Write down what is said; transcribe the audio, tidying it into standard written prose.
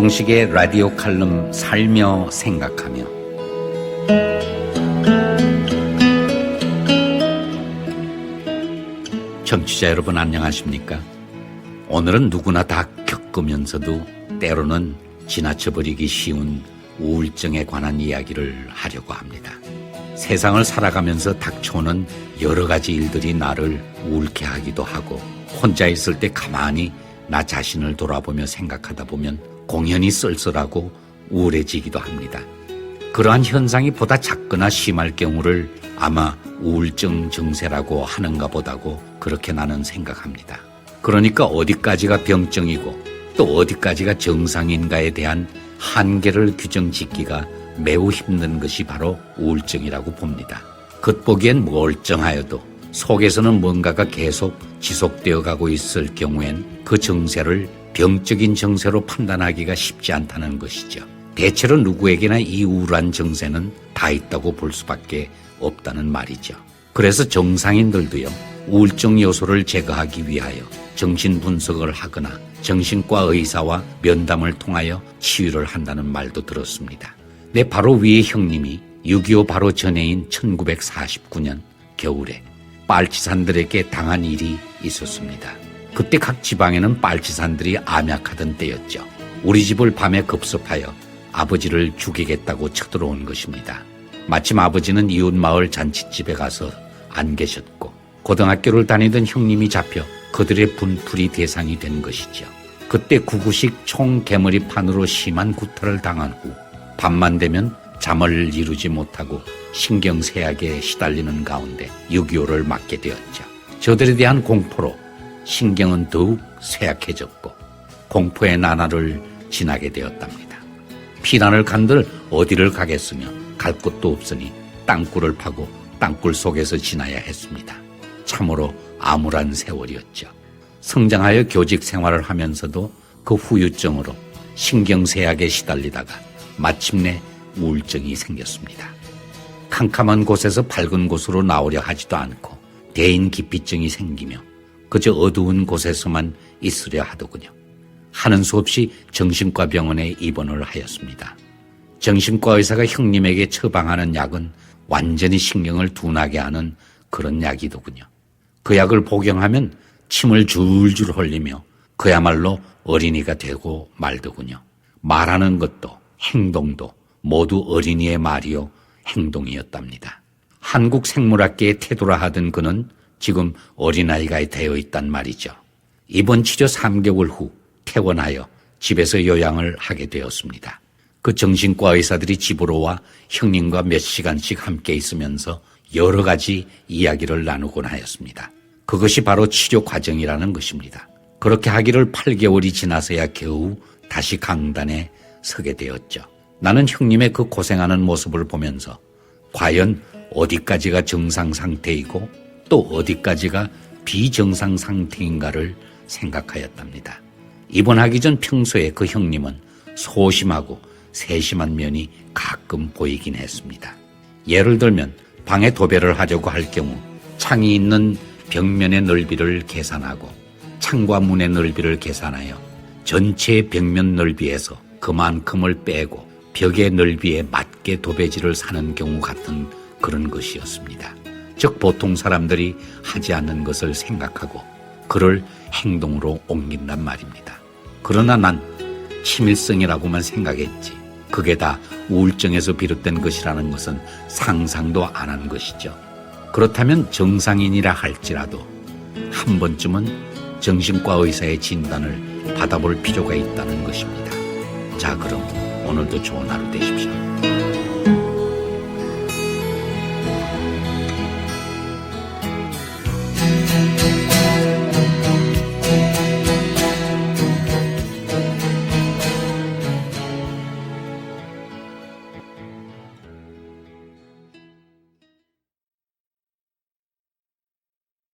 김동식의 라디오 칼럼 살며 생각하며. 청취자 여러분 안녕하십니까? 오늘은 누구나 다 겪으면서도 때로는 지나쳐버리기 쉬운 우울증에 관한 이야기를 하려고 합니다. 세상을 살아가면서 닥쳐오는 여러 가지 일들이 나를 우울케 하기도 하고, 혼자 있을 때 가만히 나 자신을 돌아보며 생각하다 보면 공연히 쓸쓸하고 우울해지기도 합니다. 그러한 현상이 보다 작거나 심할 경우를 아마 우울증 증세라고 하는가 보다고 그렇게 나는 생각합니다. 그러니까 어디까지가 병증이고 또 어디까지가 정상인가에 대한 한계를 규정짓기가 매우 힘든 것이 바로 우울증이라고 봅니다. 겉보기엔 멀쩡하여도 속에서는 뭔가가 계속 지속되어 가고 있을 경우엔 그 증세를 병적인 증세로 판단하기가 쉽지 않다는 것이죠. 대체로 누구에게나 이 우울한 증세는 다 있다고 볼 수밖에 없다는 말이죠. 그래서 정상인들도요, 우울증 요소를 제거하기 위하여 정신 분석을 하거나 정신과 의사와 면담을 통하여 치유를 한다는 말도 들었습니다. 내 바로 위의 형님이 6.25 바로 전해인 1949년 겨울에 빨치산들에게 당한 일이 있었습니다. 그때 각 지방에는 빨치산들이 암약하던 때였죠. 우리 집을 밤에 급습하여 아버지를 죽이겠다고 쳐들어온 것입니다. 마침 아버지는 이웃마을 잔칫집에 가서 안 계셨고, 고등학교를 다니던 형님이 잡혀 그들의 분풀이 대상이 된 것이죠. 그때 구구식 총개머리판으로 심한 구타를 당한 후 밤만 되면 잠을 이루지 못하고 신경쇠약에 시달리는 가운데 6.25를 맞게 되었죠. 저들에 대한 공포로 신경은 더욱 쇠약해졌고 공포의 나날을 지나게 되었답니다. 피난을 간들 어디를 가겠으며 갈 곳도 없으니 땅굴을 파고 땅굴 속에서 지나야 했습니다. 참으로 암울한 세월이었죠. 성장하여 교직 생활을 하면서도 그 후유증으로 신경쇠약에 시달리다가 마침내 우울증이 생겼습니다. 캄캄한 곳에서 밝은 곳으로 나오려 하지도 않고 대인기피증이 생기며 그저 어두운 곳에서만 있으려 하더군요. 하는 수 없이 정신과 병원에 입원을 하였습니다. 정신과 의사가 형님에게 처방하는 약은 완전히 신경을 둔하게 하는 그런 약이더군요. 그 약을 복용하면 침을 줄줄 흘리며 그야말로 어린이가 되고 말더군요. 말하는 것도 행동도 모두 어린이의 말이요 행동이었답니다. 한국생물학계의 태도라 하던 그는 지금 어린아이가 되어 있단 말이죠. 입원 치료 3개월 후 퇴원하여 집에서 요양을 하게 되었습니다. 그 정신과 의사들이 집으로 와 형님과 몇 시간씩 함께 있으면서 여러 가지 이야기를 나누곤 하였습니다. 그것이 바로 치료 과정이라는 것입니다. 그렇게 하기를 8개월이 지나서야 겨우 다시 강단에 서게 되었죠. 나는 형님의 그 고생하는 모습을 보면서 과연 어디까지가 정상 상태이고 또 어디까지가 비정상 상태인가를 생각하였답니다. 입원하기 전 평소에 그 형님은 소심하고 세심한 면이 가끔 보이긴 했습니다. 예를 들면 방에 도배를 하려고 할 경우 창이 있는 벽면의 넓이를 계산하고 창과 문의 넓이를 계산하여 전체 벽면 넓이에서 그만큼을 빼고 벽의 넓이에 맞게 도배지를 사는 경우 같은 그런 것이었습니다. 즉 보통 사람들이 하지 않는 것을 생각하고 그를 행동으로 옮긴단 말입니다. 그러나 난 치밀성이라고만 생각했지 그게 다 우울증에서 비롯된 것이라는 것은 상상도 안 한 것이죠. 그렇다면 정상인이라 할지라도 한 번쯤은 정신과 의사의 진단을 받아볼 필요가 있다는 것입니다. 자, 그럼 오늘도 좋은 하루 되십시오.